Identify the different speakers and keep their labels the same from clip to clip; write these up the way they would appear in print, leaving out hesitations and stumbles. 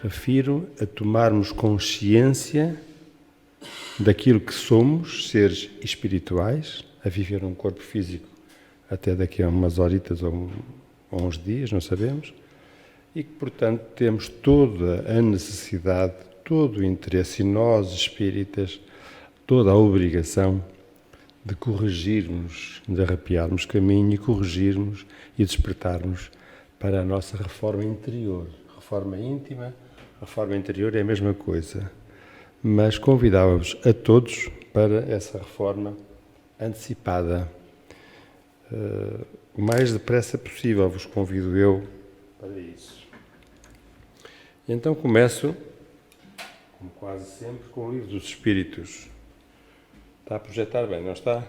Speaker 1: Refiro a tomarmos consciência daquilo que somos, seres espirituais, a viver um corpo físico até daqui a umas horitas ou uns dias, não sabemos, e que, portanto, temos toda a necessidade, todo o interesse, e nós, espíritas, toda a obrigação de corrigirmos, de arrepiarmos caminho e corrigirmos e despertarmos para a nossa reforma interior. Reforma íntima, reforma interior é a mesma coisa, mas convidávamos a todos para essa reforma antecipada. O mais depressa possível vos convido eu para isso. Então começo, como quase sempre, com o Livro dos Espíritos. Está a projetar bem, não está?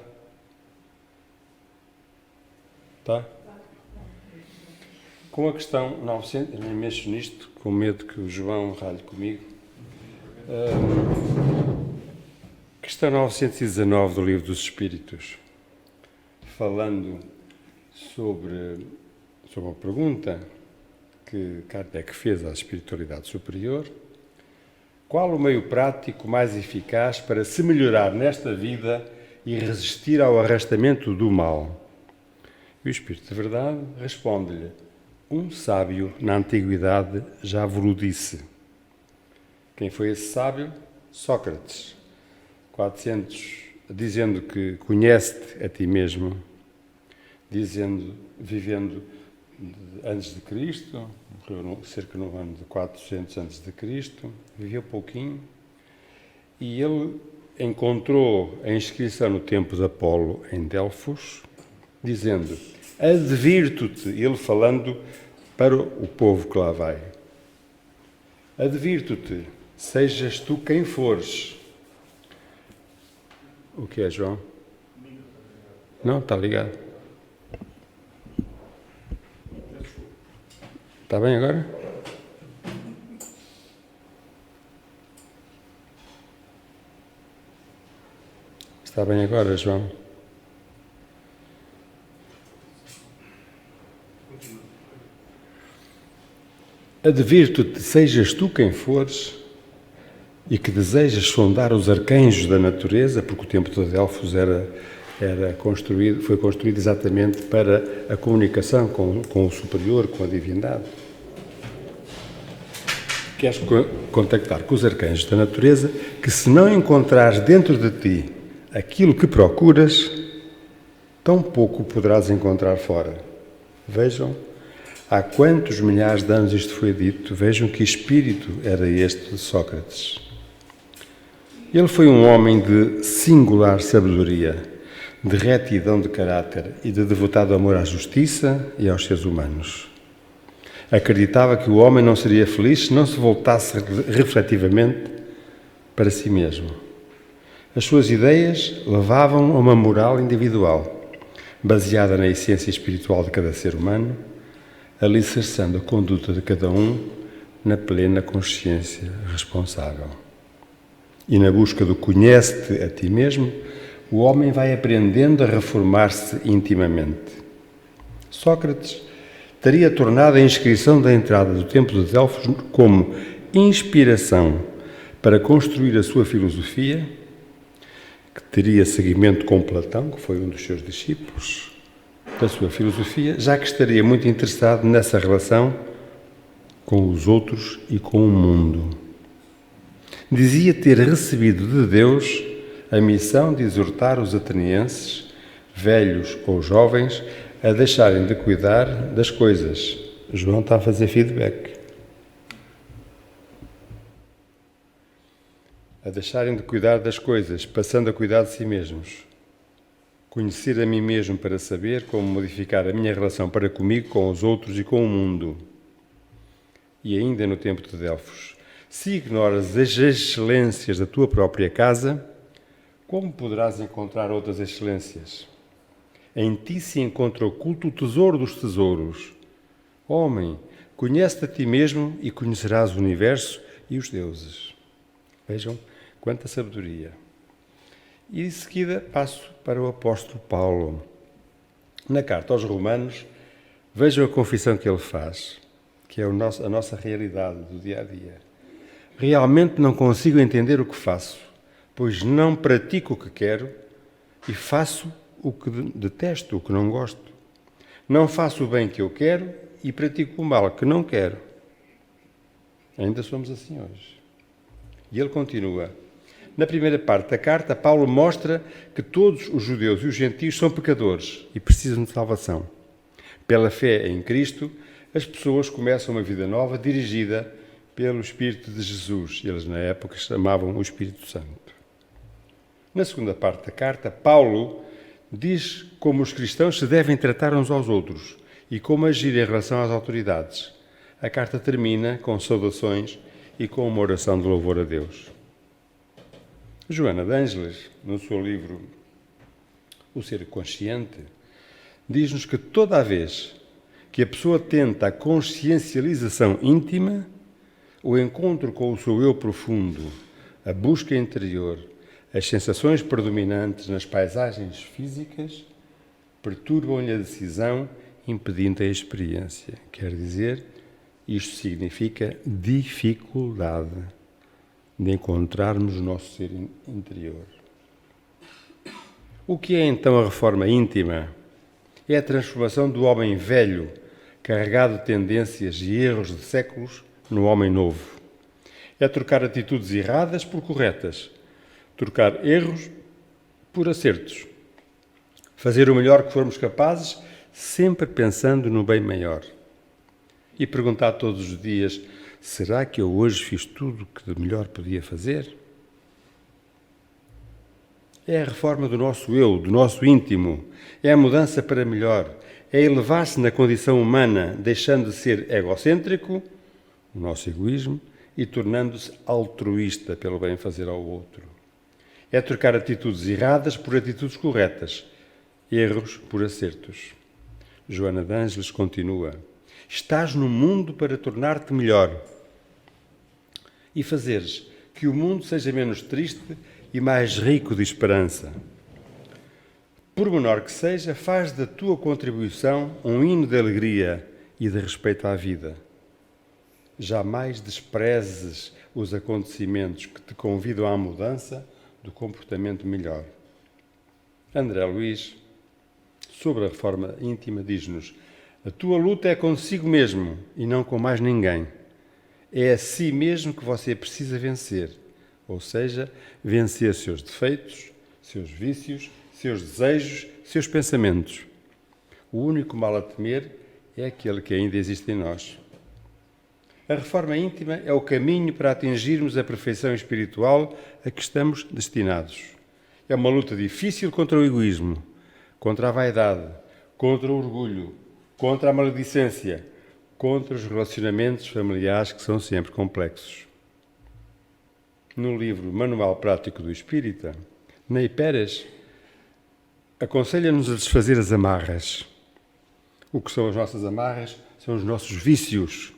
Speaker 1: Está? Com a questão 900, eu nem mexo nisto, com medo que o João ralhe comigo. Questão 919 do Livro dos Espíritos, falando sobre a pergunta que Kardec fez à espiritualidade superior: qual o meio prático mais eficaz para se melhorar nesta vida e resistir ao arrastamento do mal? E o Espírito de Verdade responde-lhe: um sábio na antiguidade já vos disse. Quem foi esse sábio? Sócrates. 400, dizendo que conhece-te a ti mesmo, vivendo antes de Cristo, morreu cerca no ano de 400 antes de Cristo, viveu pouquinho, e ele encontrou a inscrição no templo de Apolo em Delfos, dizendo: advirto-te, ele falando para o povo que lá vai, advirto-te, sejas tu quem fores. O que é, João? Não, está ligado. Está bem agora? Está bem agora, João? Advirto-te, sejas tu quem fores, e que desejas sondar os arcanjos da natureza, porque o templo de Delfos foi construído exatamente para a comunicação com o superior, com a divindade. Queres contactar com os arcanjos da natureza, que se não encontrares dentro de ti aquilo que procuras, tão pouco poderás encontrar fora. Vejam, há quantos milhares de anos isto foi dito, vejam que espírito era este de Sócrates. Ele foi um homem de singular sabedoria, de retidão de caráter e de devotado amor à justiça e aos seres humanos. Acreditava que o homem não seria feliz se não se voltasse refletivamente para si mesmo. As suas ideias levavam a uma moral individual, baseada na essência espiritual de cada ser humano, alicerçando a conduta de cada um na plena consciência responsável. E na busca do conhece-te a ti mesmo, o homem vai aprendendo a reformar-se intimamente. Sócrates teria tornado a inscrição da entrada do templo de Delfos como inspiração para construir a sua filosofia, que teria seguimento com Platão, que foi um dos seus discípulos, da sua filosofia, já que estaria muito interessado nessa relação com os outros e com o mundo. Dizia ter recebido de Deus a missão de exortar os atenienses, velhos ou jovens, a deixarem de cuidar das coisas. João está a fazer feedback. A deixarem de cuidar das coisas, passando a cuidar de si mesmos. Conhecer a mim mesmo para saber como modificar a minha relação para comigo, com os outros e com o mundo. E ainda no tempo de Delfos: se ignoras as excelências da tua própria casa, como poderás encontrar outras excelências? Em ti se encontra oculto o tesouro dos tesouros. Homem, conhece-te a ti mesmo e conhecerás o universo e os deuses. Vejam quanta sabedoria. E em seguida passo para o apóstolo Paulo. Na carta aos Romanos, vejam a confissão que ele faz. que é a nossa realidade do dia a dia. Realmente não consigo entender o que faço, pois não pratico o que quero e faço o que detesto, o que não gosto. Não faço o bem que eu quero e pratico o mal que não quero. Ainda somos assim hoje. E ele continua. Na primeira parte da carta, Paulo mostra que todos os judeus e os gentios são pecadores e precisam de salvação. Pela fé em Cristo, as pessoas começam uma vida nova dirigida pelo Espírito de Jesus. Eles, na época, chamavam o Espírito Santo. Na segunda parte da carta, Paulo diz como os cristãos se devem tratar uns aos outros e como agir em relação às autoridades. A carta termina com saudações e com uma oração de louvor a Deus. Joana de Ângeles, no seu livro O Ser Consciente, diz-nos que toda a vez que a pessoa tenta a consciencialização íntima, o encontro com o seu eu profundo, a busca interior, as sensações predominantes nas paisagens físicas, perturbam-lhe a decisão, impedindo a experiência. Quer dizer, isto significa dificuldade de encontrarmos o nosso ser interior. O que é então a reforma íntima? É a transformação do homem velho, carregado de tendências e erros de séculos, no homem novo. É trocar atitudes erradas por corretas, trocar erros por acertos, fazer o melhor que formos capazes, sempre pensando no bem maior. E perguntar todos os dias: será que eu hoje fiz tudo o que de melhor podia fazer? É a reforma do nosso eu, do nosso íntimo. É a mudança para melhor. É elevar-se na condição humana, deixando de ser egocêntrico, o nosso egoísmo, e tornando-se altruísta pelo bem fazer ao outro. É trocar atitudes erradas por atitudes corretas, erros por acertos. Joana de Ângeles continua: estás no mundo para tornar-te melhor e fazeres que o mundo seja menos triste e mais rico de esperança. Por menor que seja, faz da tua contribuição um hino de alegria e de respeito à vida. Jamais desprezes os acontecimentos que te convidam à mudança do comportamento melhor. André Luiz, sobre a reforma íntima, diz-nos: a tua luta é consigo mesmo e não com mais ninguém. É a si mesmo que você precisa vencer, ou seja, vencer seus defeitos, seus vícios, seus desejos, seus pensamentos. O único mal a temer é aquele que ainda existe em nós. A reforma íntima é o caminho para atingirmos a perfeição espiritual a que estamos destinados. É uma luta difícil contra o egoísmo, contra a vaidade, contra o orgulho, contra a maledicência, contra os relacionamentos familiares que são sempre complexos. No livro Manual Prático do Espírita, Ney Pérez aconselha-nos a desfazer as amarras. O que são as nossas amarras? São os nossos vícios.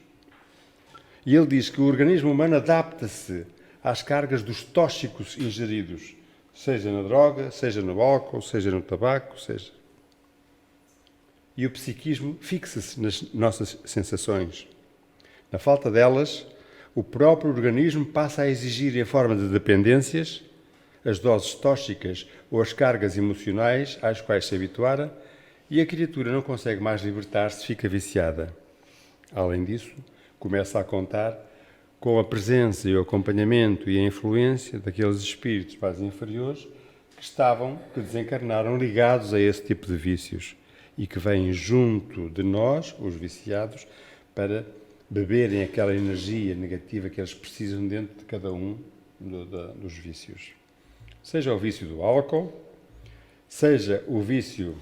Speaker 1: E ele diz que o organismo humano adapta-se às cargas dos tóxicos ingeridos, seja na droga, seja no álcool, seja no tabaco, seja... E o psiquismo fixa-se nas nossas sensações. Na falta delas, o próprio organismo passa a exigir, em forma de dependências, as doses tóxicas ou as cargas emocionais às quais se habituara, e a criatura não consegue mais libertar-se, fica viciada. Além disso, começa a contar com a presença e o acompanhamento e a influência daqueles espíritos mais inferiores que desencarnaram ligados a esse tipo de vícios e que vêm junto de nós, os viciados, para beberem aquela energia negativa que eles precisam dentro de cada um dos vícios. Seja o vício do álcool, seja o vício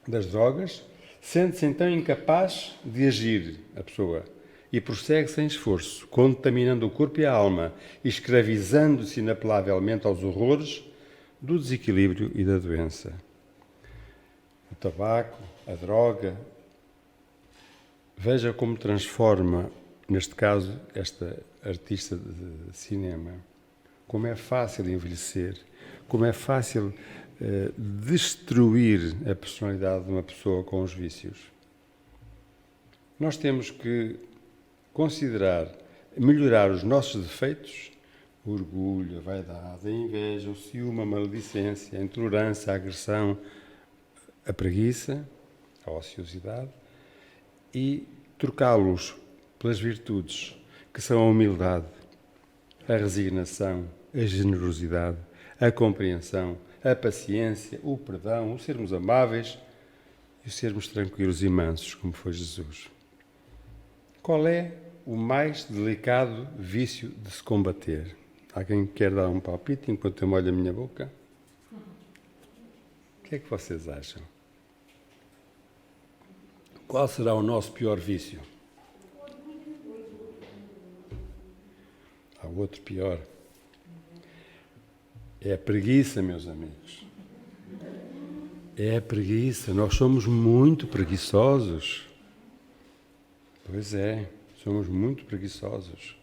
Speaker 1: das drogas, sente-se então incapaz de agir a pessoa e prossegue sem esforço, contaminando o corpo e a alma, escravizando-se inapelavelmente aos horrores do desequilíbrio e da doença. O tabaco, a droga, veja como transforma, neste caso, esta artista de cinema. Como é fácil envelhecer, como é fácil destruir a personalidade de uma pessoa com os vícios. Nós temos que considerar, melhorar os nossos defeitos, o orgulho, a vaidade, a inveja, o ciúme, a maledicência, a intolerância, a agressão, a preguiça, a ociosidade, e trocá-los pelas virtudes, que são a humildade, a resignação, a generosidade, a compreensão, a paciência, o perdão, o sermos amáveis e o sermos tranquilos e mansos, como foi Jesus. Qual é o mais delicado vício de se combater? Alguém quer dar um palpite enquanto eu molho a minha boca? O que é que vocês acham? Qual será o nosso pior vício? Há outro pior. É a preguiça, meus amigos. É a preguiça. Nós somos muito preguiçosos. Pois é, somos muito preguiçosos.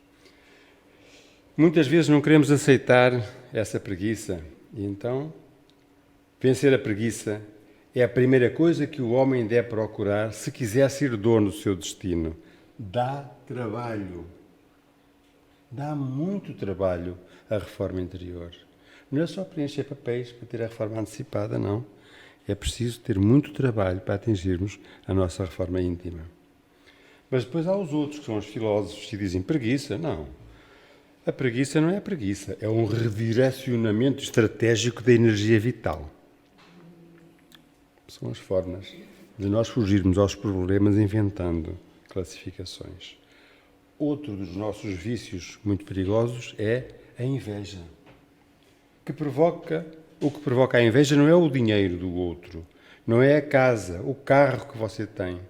Speaker 1: Muitas vezes não queremos aceitar essa preguiça. E então, vencer a preguiça é a primeira coisa que o homem deve procurar se quiser ser dono do seu destino. Dá trabalho. Dá muito trabalho a reforma interior. Não é só preencher papéis para ter a reforma antecipada, não. É preciso ter muito trabalho para atingirmos a nossa reforma íntima. Mas depois há os outros, que são os filósofos, que dizem preguiça. Não. A preguiça não é preguiça, é um redirecionamento estratégico da energia vital. São as formas de nós fugirmos aos problemas inventando classificações. Outro dos nossos vícios muito perigosos é a inveja. O que provoca a inveja não é o dinheiro do outro, não é a casa, o carro que você tem.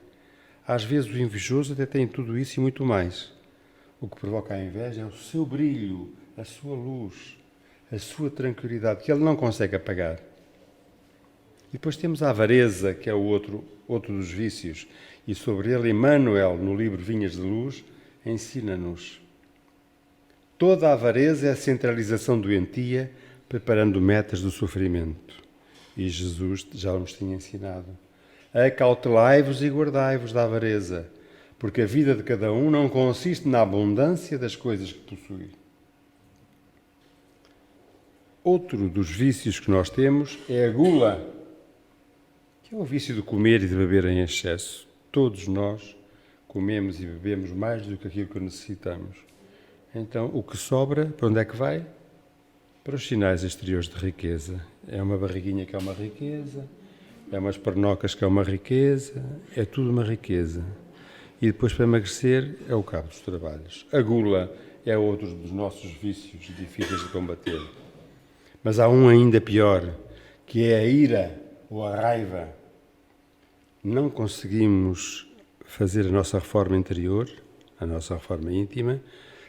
Speaker 1: Às vezes o invejoso até tem tudo isso e muito mais. O que provoca a inveja é o seu brilho, a sua luz, a sua tranquilidade, que ele não consegue apagar. E depois temos a avareza, que é o outro dos vícios. E sobre ele, Emmanuel, no livro Vinhas de Luz, ensina-nos. Toda a avareza é a centralização doentia, preparando metas do sofrimento. E Jesus já nos tinha ensinado. Acautelai-vos e guardai-vos da avareza, porque a vida de cada um não consiste na abundância das coisas que possui. Outro dos vícios que nós temos é a gula, que é o vício de comer e de beber em excesso. Todos nós comemos e bebemos mais do que aquilo que necessitamos. Então, o que sobra, para onde é que vai? Para os sinais exteriores de riqueza. É uma barriguinha que é uma riqueza, é umas pernocas que é uma riqueza, é tudo uma riqueza. E depois, para emagrecer, é o cabo dos trabalhos. A gula é outro dos nossos vícios difíceis de combater. Mas há um ainda pior, que é a ira ou a raiva. Não conseguimos fazer a nossa reforma interior, a nossa reforma íntima,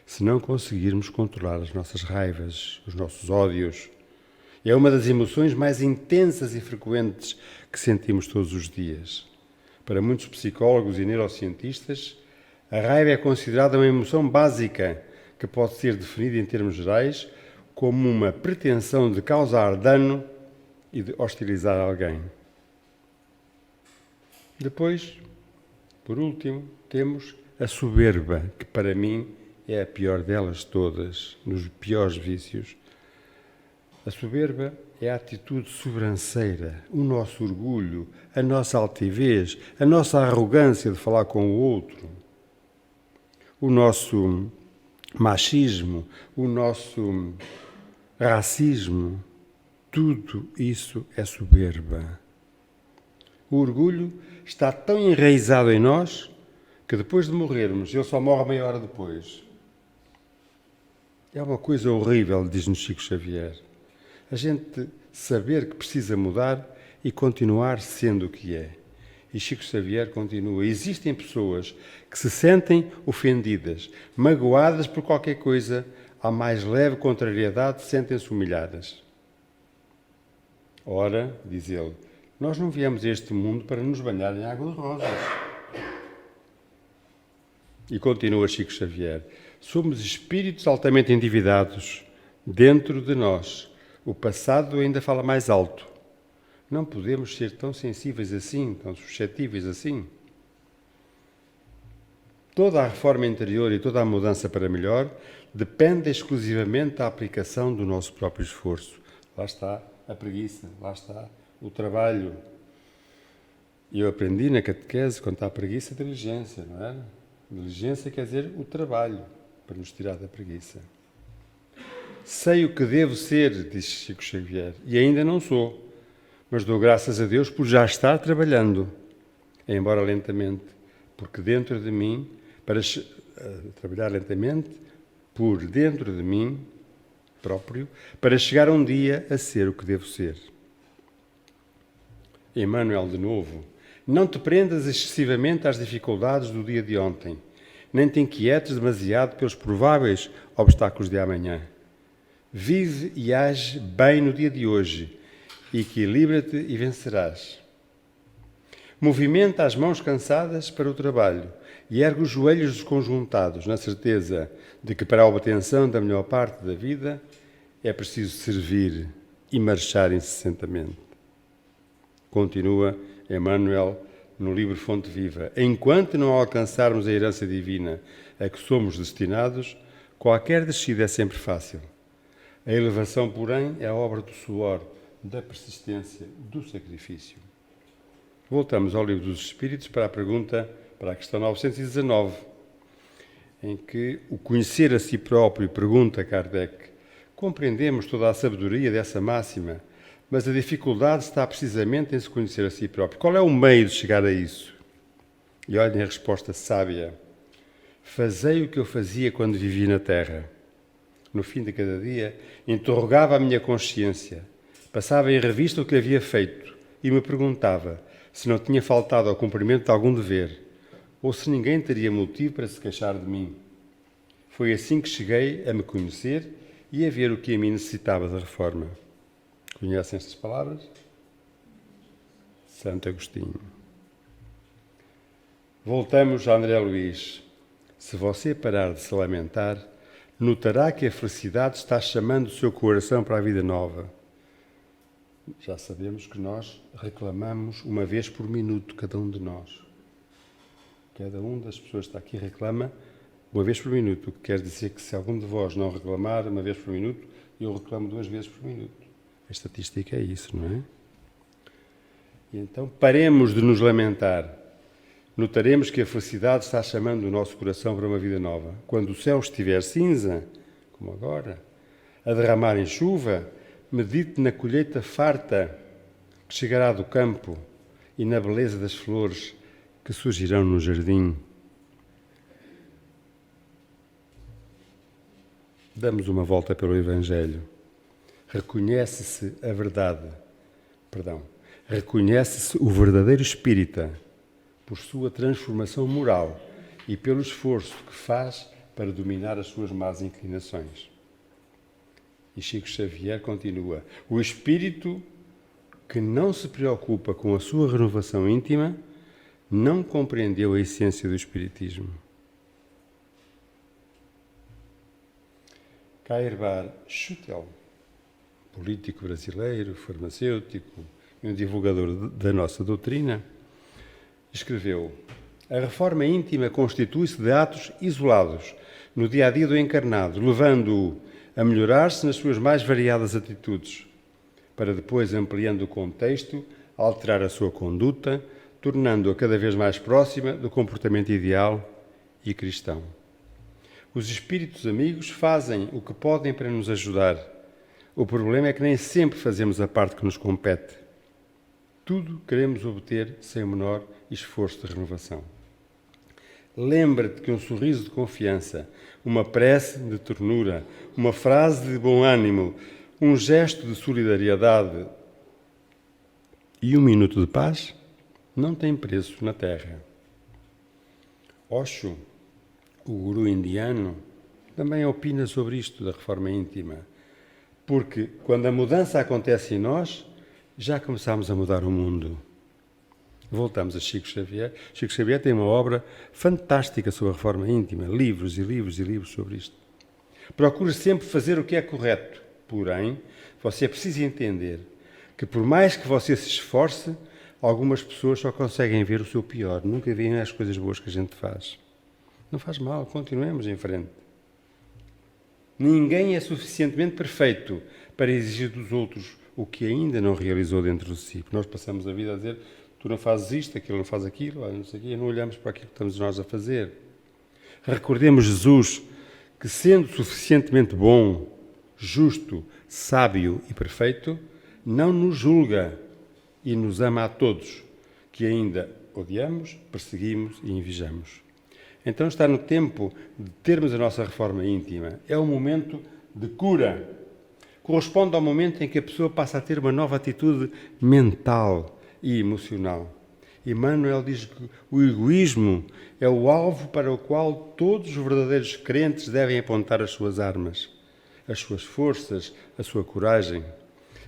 Speaker 1: se não conseguirmos controlar as nossas raivas, os nossos ódios. É uma das emoções mais intensas e frequentes que sentimos todos os dias. Para muitos psicólogos e neurocientistas, a raiva é considerada uma emoção básica que pode ser definida em termos gerais como uma pretensão de causar dano e de hostilizar alguém. Depois, por último, temos a soberba, que para mim é a pior delas todas, nos piores vícios. A soberba é a atitude sobranceira, o nosso orgulho, a nossa altivez, a nossa arrogância de falar com o outro, o nosso machismo, o nosso racismo. Tudo isso é soberba. O orgulho está tão enraizado em nós que depois de morrermos, ele só morre meia hora depois. É uma coisa horrível, diz-nos Chico Xavier. A gente saber que precisa mudar e continuar sendo o que é. E Chico Xavier continua. Existem pessoas que se sentem ofendidas, magoadas por qualquer coisa, à mais leve contrariedade, sentem-se humilhadas. Ora, diz ele, nós não viemos a este mundo para nos banhar em água de rosas. E continua Chico Xavier. Somos espíritos altamente endividados. Dentro de nós, o passado ainda fala mais alto. Não podemos ser tão sensíveis assim, tão suscetíveis assim. Toda a reforma interior e toda a mudança para melhor depende exclusivamente da aplicação do nosso próprio esforço. Lá está a preguiça, lá está o trabalho. E eu aprendi na catequese, quando está a preguiça, diligência, não é? Diligência quer dizer o trabalho, para nos tirar da preguiça. Sei o que devo ser, disse Chico Xavier, e ainda não sou, mas dou graças a Deus por já estar trabalhando, embora lentamente, porque dentro de mim, para trabalhar lentamente, por dentro de mim próprio, para chegar um dia a ser o que devo ser. Emmanuel, de novo, não te prendas excessivamente às dificuldades do dia de ontem, nem te inquietes demasiado pelos prováveis obstáculos de amanhã. Vive e age bem no dia de hoje, equilibra-te e vencerás. Movimenta as mãos cansadas para o trabalho e ergue os joelhos desconjuntados, na certeza de que para a obtenção da melhor parte da vida é preciso servir e marchar incessantemente. Continua Emmanuel no livro Fonte Viva. Enquanto não alcançarmos a herança divina a que somos destinados, qualquer descida é sempre fácil. A elevação, porém, é a obra do suor, da persistência, do sacrifício. Voltamos ao Livro dos Espíritos para a questão 919, em que o conhecer a si próprio, pergunta Kardec, compreendemos toda a sabedoria dessa máxima, mas a dificuldade está precisamente em se conhecer a si próprio. Qual é o meio de chegar a isso? E olhem a resposta sábia. Fazei o que eu fazia quando vivia na terra. No fim de cada dia, interrogava a minha consciência, passava em revista o que havia feito e me perguntava se não tinha faltado ao cumprimento de algum dever, ou se ninguém teria motivo para se queixar de mim. Foi assim que cheguei a me conhecer e a ver o que a mim necessitava da reforma. Conhecem estas palavras? Santo Agostinho. Voltamos a André Luís. Se você parar de se lamentar, notará que a felicidade está chamando o seu coração para a vida nova. Já sabemos que nós reclamamos uma vez por minuto, cada um de nós. Cada uma das pessoas que está aqui reclama uma vez por minuto, o que quer dizer que se algum de vós não reclamar uma vez por minuto, eu reclamo 2 vezes por minuto. A estatística é isso, não é? E então paremos de nos lamentar. Notaremos que a felicidade está chamando o nosso coração para uma vida nova. Quando o céu estiver cinza, como agora, a derramar em chuva, medite na colheita farta que chegará do campo e na beleza das flores que surgirão no jardim. Damos uma volta pelo Evangelho. Reconhece-se o verdadeiro espírita por sua transformação moral e pelo esforço que faz para dominar as suas más inclinações. E Chico Xavier continua: o espírito que não se preocupa com a sua renovação íntima não compreendeu a essência do espiritismo. Cairbar Schutel, político brasileiro, farmacêutico e um divulgador da nossa doutrina, escreveu: a reforma íntima constitui-se de atos isolados no dia-a-dia do encarnado, levando-o a melhorar-se nas suas mais variadas atitudes, para depois, ampliando o contexto, alterar a sua conduta, tornando-a cada vez mais próxima do comportamento ideal e cristão. Os espíritos amigos fazem o que podem para nos ajudar. O problema é que nem sempre fazemos a parte que nos compete. Tudo queremos obter sem o menor esforço de renovação. Lembra-te que um sorriso de confiança, uma prece de ternura, uma frase de bom ânimo, um gesto de solidariedade e um minuto de paz não têm preço na terra. Osho, o guru indiano, também opina sobre isto da reforma íntima, porque quando a mudança acontece em nós, já começamos a mudar o mundo. Voltamos a Chico Xavier. Chico Xavier tem uma obra fantástica sobre a reforma íntima, livros e livros e livros sobre isto. Procure sempre fazer o que é correto, porém, você precisa entender que por mais que você se esforce, algumas pessoas só conseguem ver o seu pior, nunca veem as coisas boas que a gente faz. Não faz mal, continuemos em frente. Ninguém é suficientemente perfeito para exigir dos outros o que ainda não realizou dentro de si. Nós passamos a vida a dizer, tu não fazes isto, aquilo não faz aquilo, não sei o quê, e não olhamos para aquilo que estamos nós a fazer. Recordemos Jesus, que sendo suficientemente bom, justo, sábio e perfeito, não nos julga e nos ama a todos, que ainda odiamos, perseguimos e invejamos. Então está no tempo de termos a nossa reforma íntima. É um momento de cura. Corresponde ao momento em que a pessoa passa a ter uma nova atitude mental e emocional. Emmanuel diz que o egoísmo é o alvo para o qual todos os verdadeiros crentes devem apontar as suas armas, as suas forças, a sua coragem.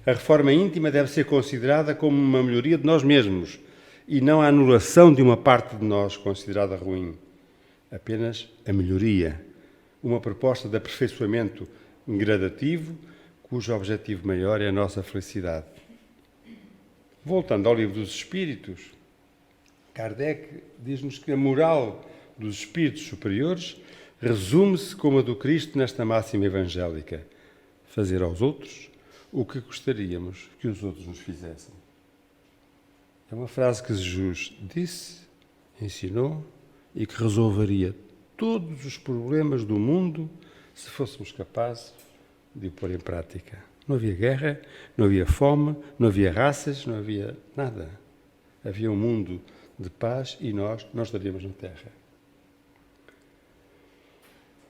Speaker 1: A reforma íntima deve ser considerada como uma melhoria de nós mesmos e não a anulação de uma parte de nós considerada ruim. Apenas a melhoria, uma proposta de aperfeiçoamento gradativo, cujo objetivo maior é a nossa felicidade. Voltando ao Livro dos Espíritos, Kardec diz-nos que a moral dos espíritos superiores resume-se como a do Cristo nesta máxima evangélica: fazer aos outros o que gostaríamos que os outros nos fizessem. É uma frase que Jesus disse, ensinou e que resolveria todos os problemas do mundo se fôssemos capazes de o pôr em prática. Não havia guerra, não havia fome, não havia raças, não havia nada. Havia um mundo de paz e nós estaríamos na Terra.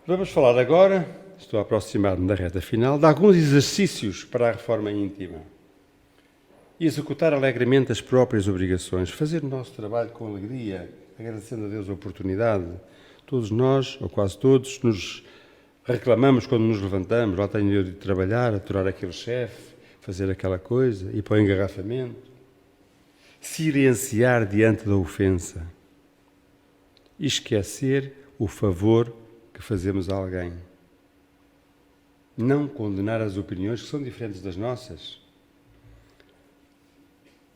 Speaker 1: Vamos falar agora, estou a aproximar-me da reta final, de alguns exercícios para a reforma íntima. E executar alegremente as próprias obrigações, fazer o nosso trabalho com alegria, agradecendo a Deus a oportunidade. Todos nós, ou quase todos, nos reclamamos quando nos levantamos, lá tenho eu de trabalhar, aturar aquele chefe, fazer aquela coisa, ir para o engarrafamento. Silenciar diante da ofensa e esquecer o favor que fazemos a alguém. Não condenar as opiniões que são diferentes das nossas.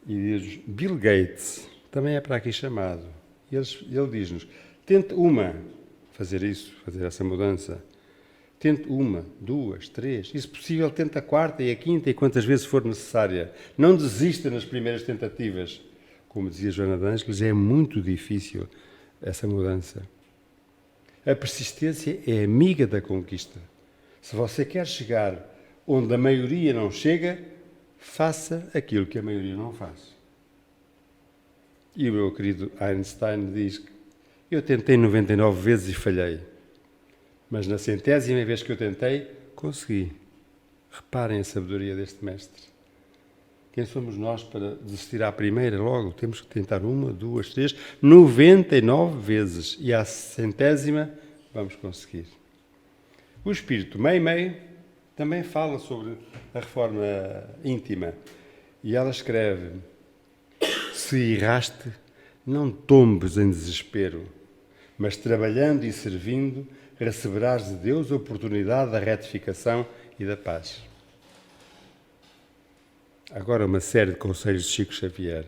Speaker 1: E diz Bill Gates, também é para aqui chamado. Ele diz-nos, tente fazer isso, fazer essa mudança. Tente 1, 2, 3, e se possível tente a 4ª e a 5ª e quantas vezes for necessária. Não desista nas primeiras tentativas. Como dizia Joana de Ângeles, é muito difícil essa mudança. A persistência é amiga da conquista. Se você quer chegar onde a maioria não chega, faça aquilo que a maioria não faz. E o meu querido Einstein diz que eu tentei 99 vezes e falhei. Mas na 100ª vez que eu tentei, consegui. Reparem a sabedoria deste mestre. Quem somos nós para desistir à primeira logo? Temos que tentar 1, 2, 3, 99 vezes. E à 100ª vamos conseguir. O Espírito Meimei também fala sobre a reforma íntima. E ela escreve: se erraste, não tombes em desespero, mas trabalhando e servindo, receberás de Deus a oportunidade da retificação e da paz. Agora uma série de conselhos de Chico Xavier.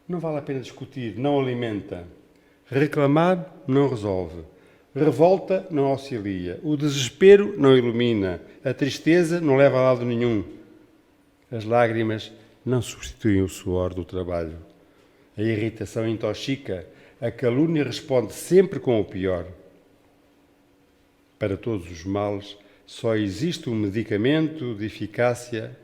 Speaker 1: Não vale a pena discutir, não alimenta. Reclamar não resolve. Revolta não auxilia. O desespero não ilumina. A tristeza não leva a lado nenhum. As lágrimas não substituem o suor do trabalho. A irritação intoxica. A calúnia responde sempre com o pior. Para todos os males, só existe um medicamento de eficácia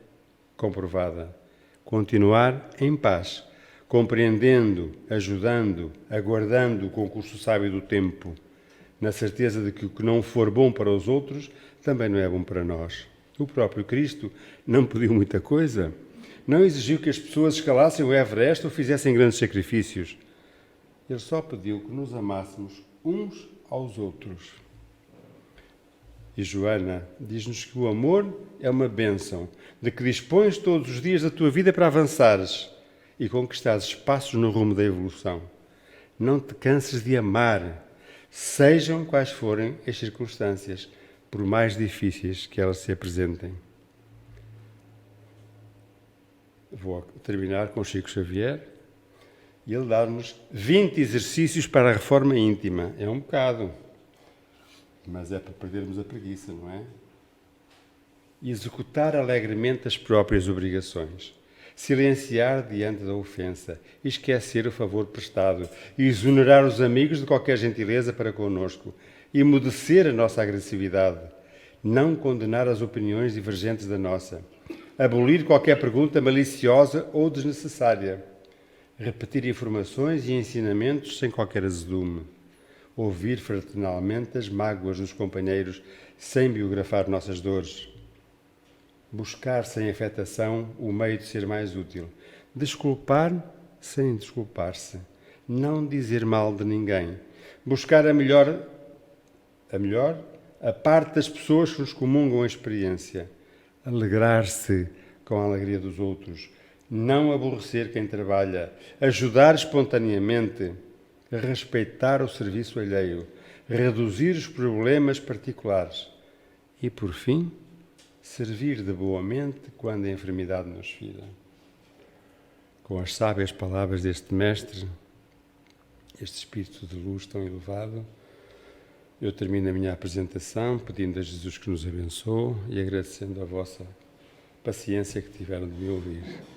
Speaker 1: comprovada: continuar em paz, compreendendo, ajudando, aguardando o concurso sábio do tempo, na certeza de que o que não for bom para os outros também não é bom para nós. O próprio Cristo não pediu muita coisa, não exigiu que as pessoas escalassem o Everest ou fizessem grandes sacrifícios. Ele só pediu que nos amássemos uns aos outros. E Joana diz-nos que o amor é uma bênção, de que dispões todos os dias da tua vida para avançares e conquistares espaços no rumo da evolução. Não te canses de amar, sejam quais forem as circunstâncias, por mais difíceis que elas se apresentem. Vou terminar com Chico Xavier e ele dá-nos 20 exercícios para a reforma íntima. É um bocado. mas é para perdermos a preguiça, não é? Executar alegremente as próprias obrigações, silenciar diante da ofensa, esquecer o favor prestado, exonerar os amigos de qualquer gentileza para conosco, emudecer a nossa agressividade, não condenar as opiniões divergentes da nossa, abolir qualquer pergunta maliciosa ou desnecessária, repetir informações e ensinamentos sem qualquer azedume, ouvir fraternalmente as mágoas dos companheiros sem biografar nossas dores, buscar sem afetação o meio de ser mais útil, desculpar sem desculpar-se, não dizer mal de ninguém, buscar a melhor, a parte das pessoas que nos comungam a experiência, alegrar-se com a alegria dos outros, não aborrecer quem trabalha, ajudar espontaneamente, respeitar o serviço alheio, reduzir os problemas particulares e, por fim, servir de boa mente quando a enfermidade nos fira. Com as sábias palavras deste Mestre, este Espírito de luz tão elevado, eu termino a minha apresentação pedindo a Jesus que nos abençoe e agradecendo a vossa paciência que tiveram de me ouvir.